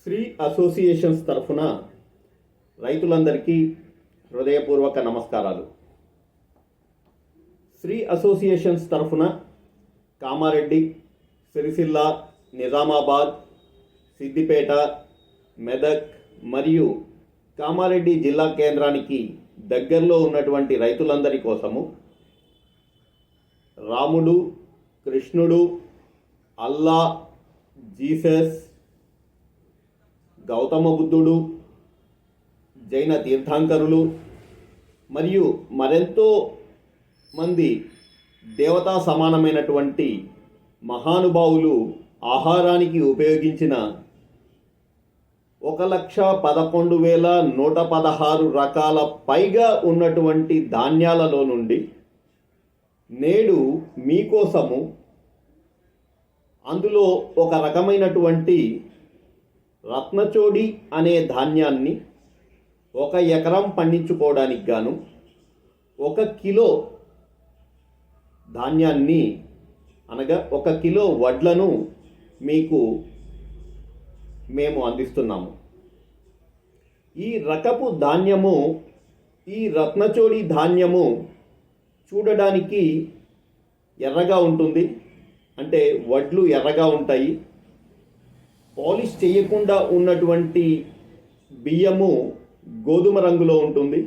Shri associations తరఫున రైతులందరికీ హృదయపూర్వక నమస్కారాలు. శ్రీ అసోసియేషన్స్ తరఫున కామారెడ్డి, సిరిసిల్ల, నిజామాబాద్, సిద్దిపేట, మెదక్ మరియు కామారెడ్డి జిల్లా కేంద్రానికి దగ్గరలో ఉన్నటువంటి రైతులందరి కోసము రాముడు, కృష్ణుడు, అల్లా, జీసస్, గౌతమ బుద్ధుడు, జైన తీర్థంకరులు మరియు మరెంతో మంది దేవతా సమానమైనటువంటి మహానుభావులు ఆహారానికి ఉపయోగించిన 1,11,116 రకాల పైగా ఉన్నటువంటి ధాన్యాలలో నుండి నేడు మీకోసము అందులో ఒక రకమైనటువంటి రత్నచోడి అనే ధాన్యాన్ని 1 ఎకరం పండించుకోవడానికి గాను 1 కిలో ధాన్యాన్ని అనగా 1 కిలో వడ్లను మీకు మేము అందిస్తున్నాము. ఈ రకపు ధాన్యము, ఈ రత్నచోడి ధాన్యము చూడడానికి ఎర్రగా ఉంటుంది, అంటే వడ్లు ఎర్రగా ఉంటాయి. పాలిష్ చేయకుండా ఉన్నటువంటి బియ్యము గోధుమ రంగులో ఉంటుంది.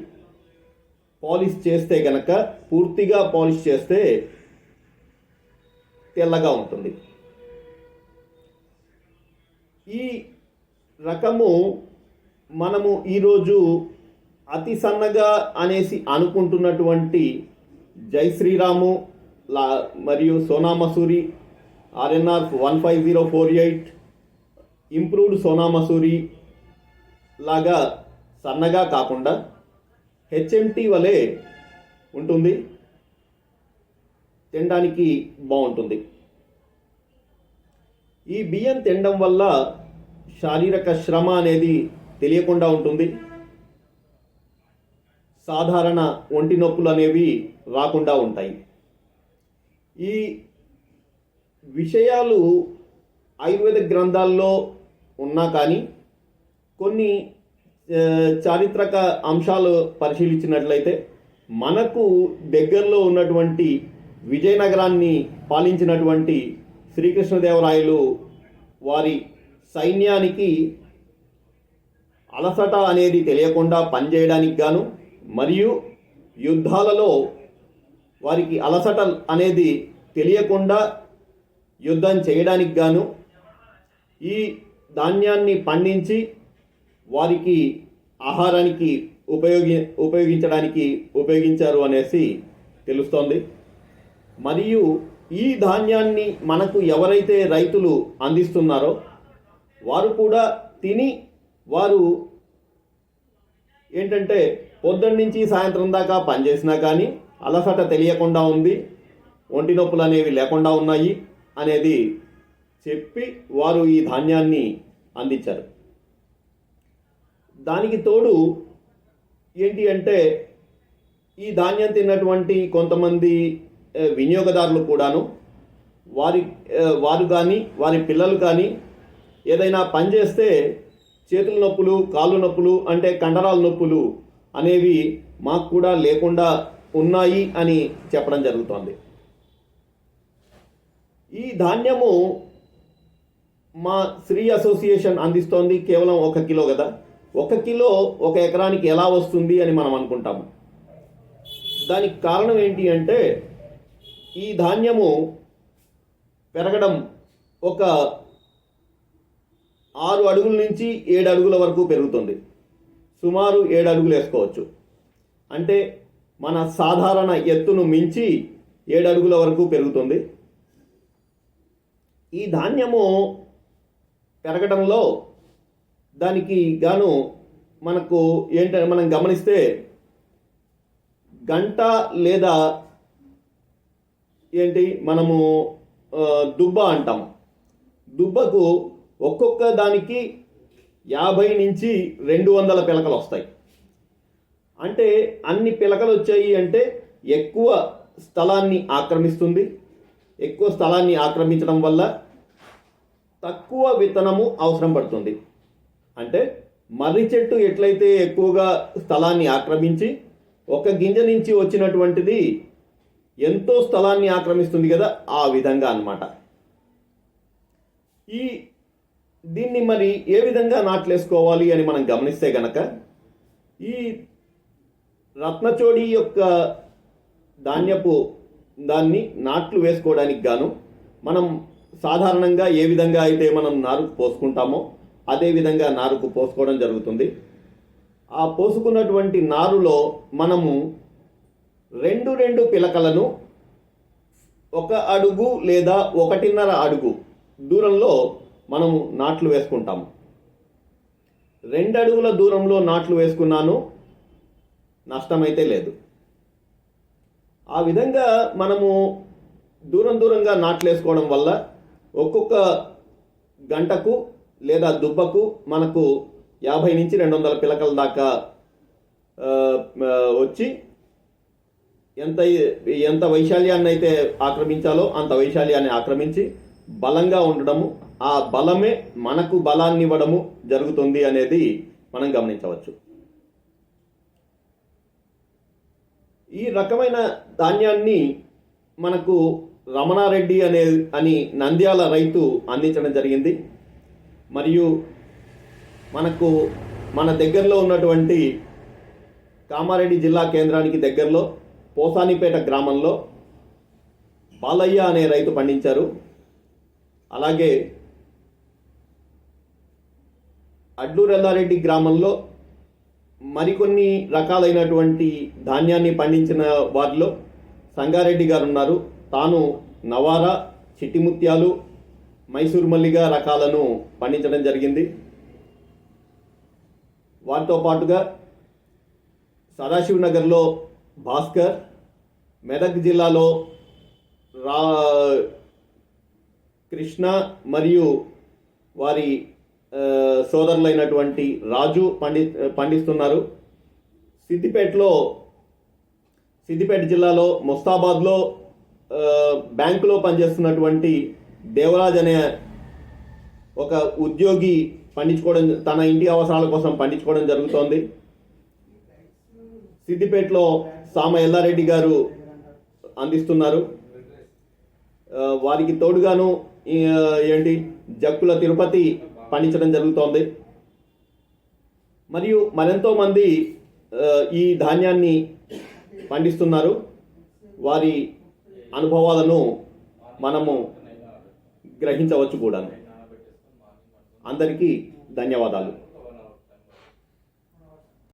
పాలిష్ చేస్తే గనక, పూర్తిగా పాలిష్ చేస్తే తెల్లగా ఉంటుంది. ఈ రకము మనము ఈరోజు అతి సన్నగా అనేసి అనుకుంటున్నటువంటి జై శ్రీరాము మరియు సోనా మసూరి ఆర్ఎన్ఆర్ 15048 ఇంప్రూవ్డ్ సోనా మసూరి లాగా సన్నగా కాకుండా హెచ్ఎంటి వలె ఉంటుంది, తినడానికి బాగుంటుంది. ఈ బియ్యం తినడం వల్ల శారీరక శ్రమ అనేది తెలియకుండా ఉంటుంది. సాధారణ ఒంటి నొప్పులు అనేవి రాకుండా ఉంటాయి. ఈ విషయాలు ఆయుర్వేద గ్రంథాల్లో ఉన్నా కానీ కొన్ని చారిత్రక అంశాలు పరిశీలించినట్లయితే మనకు దగ్గరలో ఉన్నటువంటి విజయనగరాన్ని పాలించినటువంటి శ్రీకృష్ణదేవరాయలు వారి సైన్యానికి అలసట అనేది తెలియకుండా పనిచేయడానికి గాను మరియు యుద్ధాలలో వారికి అలసట అనేది తెలియకుండా యుద్ధం చేయడానికి గాను ఈ ధాన్యాన్ని పండించి వారికి ఆహారానికి ఉపయోగించడానికి ఉపయోగించారు అనేసి తెలుస్తోంది. మరియు ఈ ధాన్యాన్ని మనకు ఎవరైతే రైతులు అందిస్తున్నారో వారు కూడా తిని వారు ఏంటంటే పొద్దున్న నుంచి సాయంత్రం దాకా పనిచేసినా కానీ అలసట తెలియకుండా ఉంది, ఒంటి నొప్పులు అనేవి లేకుండా ఉన్నాయి అనేది చెప్పి వారు ఈ ధాన్యాన్ని అందించారు. దానికి తోడు ఏంటి అంటే ఈ ధాన్యం తిన్నటువంటి కొంతమంది వినియోగదారులు కూడాను వారు కానీ వారి పిల్లలు కానీ ఏదైనా పని చేస్తే చేతుల నొప్పులు, కాళ్ళు నొప్పులు, అంటే కండరాల నొప్పులు అనేవి మాకు కూడా లేకుండా ఉన్నాయి అని చెప్పడం జరుగుతోంది. ఈ ధాన్యము మా శ్రీ అసోసియేషన్ అందిస్తోంది కేవలం 1 కిలో కదా. 1 కిలో 1 ఎకరానికి ఎలా వస్తుంది అని మనం అనుకుంటాము. దానికి కారణం ఏంటి అంటే ఈ ధాన్యము పెరగడం ఒక 6 అడుగుల నుంచి 7 అడుగుల వరకు పెరుగుతుంది. సుమారు 7 అడుగులు వేసుకోవచ్చు. అంటే మన సాధారణ ఎత్తును మించి 7 అడుగుల వరకు పెరుగుతుంది. ఈ ధాన్యము పెరగడంలో దానికి గాను మనకు ఏంటంటే మనం గమనిస్తే గంట లేదా మనము దుబ్బ అంటాం. దుబ్బకు ఒక్కొక్క దానికి 50 నుంచి 200 పిలకలు వస్తాయి. అంటే అన్ని పిలకలు వచ్చాయి అంటే ఎక్కువ స్థలాన్ని ఆక్రమిస్తుంది. ఎక్కువ స్థలాన్ని ఆక్రమించడం వల్ల తక్కువ విత్తనము అవసరం పడుతుంది. అంటే మర్రి చెట్టు ఎట్లయితే ఎక్కువగా స్థలాన్ని ఆక్రమించి ఒక గింజ నుంచి వచ్చినటువంటిది ఎంతో స్థలాన్ని ఆక్రమిస్తుంది కదా, ఆ విధంగా అన్నమాట. దీన్ని మరి ఏ విధంగా నాట్లేసుకోవాలి అని మనం గమనిస్తే గనక, ఈ రత్నచోడి యొక్క ధాన్యపు దాన్ని నాట్లు వేసుకోవడానికి గాను మనం సాధారణంగా ఏ విధంగా అయితే మనం నారుకు పోసుకుంటామో అదే విధంగా నారుకు పోసుకోవడం జరుగుతుంది. ఆ పోసుకున్నటువంటి నారులో మనము రెండు పిలకలను 1 అడుగు లేదా 1.5 అడుగు దూరంలో మనము నాట్లు వేసుకుంటాము. 2 అడుగుల దూరంలో నాట్లు వేసుకున్నాను, నష్టమైతే లేదు. ఆ విధంగా మనము దూరంగా నాట్లు వేసుకోవడం వల్ల ఒక్కొక్క గంటకు లేదా దుబ్బకు మనకు 50 నుంచి 200 పిలకల దాకా వచ్చి ఎంత వైశాల్యాన్ని అయితే ఆక్రమించాలో అంత వైశాల్యాన్ని ఆక్రమించి బలంగా ఉండడము, ఆ బలమే మనకు బలాన్ని ఇవ్వడము జరుగుతుంది అనేది మనం గమనించవచ్చు. ఈ రకమైన ధాన్యాన్ని మనకు రమణారెడ్డి అని నంద్యాల రైతు అందించడం జరిగింది. మరియు మనకు మన దగ్గరలో ఉన్నటువంటి కామారెడ్డి జిల్లా కేంద్రానికి దగ్గరలో పోసానిపేట గ్రామంలో బాలయ్య అనే రైతు పండించారు. అలాగే అడ్లూరెల్లారెడ్డి గ్రామంలో మరికొన్ని రకాలైనటువంటి ధాన్యాన్ని పండించిన వారిలో సంగారెడ్డి గారు ఉన్నారు. తాను నవారా, చిట్టిముత్యాలు, మైసూర్ మల్లిగా రకాలను పండించడం జరిగింది. వారితో పాటుగా సదాశివ్ నగర్లో భాస్కర్, మెదక్ జిల్లాలో కృష్ణ మరియు వారి సోదరులైనటువంటి రాజు పండిస్తున్నారు. సిద్దిపేట జిల్లాలో ముస్తాబాద్లో బ్యాంకులో పనిచేస్తున్నటువంటి దేవరాజ్ అనే ఒక ఉద్యోగి పండించుకోవడం, తన ఇంటి అవసరాల కోసం పండించుకోవడం జరుగుతోంది. సిద్దిపేటలో సామ ఎల్లారెడ్డి గారు అందిస్తున్నారు. వారికి తోడుగాను జక్కుల తిరుపతి పండించడం జరుగుతోంది. మరియు మరెంతో మంది ఈ ధాన్యాన్ని పండిస్తున్నారు. వారి అనుభవాలను మనము గ్రహించవచ్చు కూడా. అందరికీ ధన్యవాదాలు.